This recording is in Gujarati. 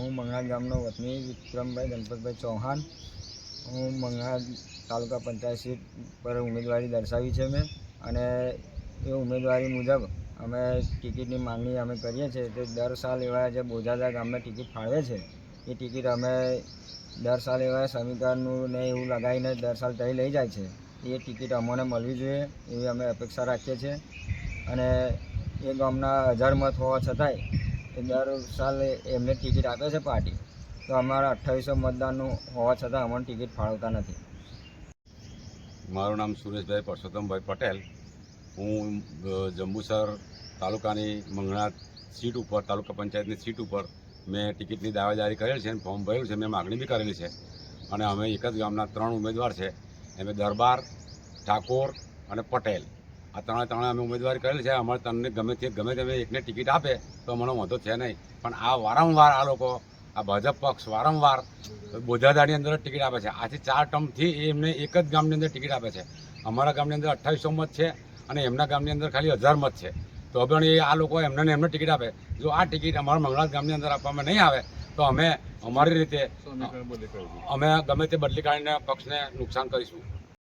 હું મંગળા ગામનો વતની વિક્રમભાઈ ગણપતભાઈ ચૌહાણ. હું મંગળા તાલુકા પંચાયત સીટ પર ઉમેદવારી દર્શાવી છે મેં, અને એ ઉમેદવારી મુજબ અમે ટિકિટની માંગણી અમે કરીએ છીએ. તો દર સાલ એવા જે બોજાદા ગામને ટિકિટ ફાળવે છે એ ટિકિટ અમે દર સાલ એવા સમીકરણનું ને એવું લગાવીને દર સાલ તઈ લઈ જાય છે. એ ટિકિટ અમને મળવી જોઈએ એવી અમે અપેક્ષા રાખીએ છીએ. અને એ ગામના 1000 મત હોવા છતાંય એ દર સાલ એમને ટિકિટ આપે છે પાર્ટી, તો અમારા 2800 મતદાનનું હોવા છતાં અમને ટિકિટ ફાળવતા નથી. મારું નામ સુરેશભાઈ પરસોત્તમભાઈ પટેલ. હું જંબુસર તાલુકાની મંગળા સીટ ઉપર, તાલુકા પંચાયતની સીટ ઉપર મેં ટિકિટની દાવેદારી કરેલ છે અને ફોર્મ ભરેલું છે. મેં માગણી બી કરેલી છે. અને અમે એક જ ગામના 3 ઉમેદવાર છે. એમ દરબાર, ઠાકોર અને પટેલ, આ ત્રણે અમે ઉમેદવારી કરેલી છે. અમારે તમને ગમે તે એકને ટિકિટ આપે તો અમને વાંધો છે નહીં, પણ આ વારંવાર આ લોકો, આ ભાજપ પક્ષ વારંવાર બોજાદાની અંદર ટિકિટ આપે છે. આથી 4 ટર્મથી એમને એક જ ગામની અંદર ટિકિટ આપે છે. અમારા ગામની અંદર 2800 મત છે અને એમના ગામની અંદર ખાલી 1000 મત છે. તો પણ એ આ લોકો એમને ટિકિટ આપે. જો આ ટિકિટ અમારા મંગળા ગામની અંદર આપવામાં નહીં આવે તો અમે અમારી રીતે અમે ગમે તે બદલી કાઢીને પક્ષને નુકસાન કરીશું.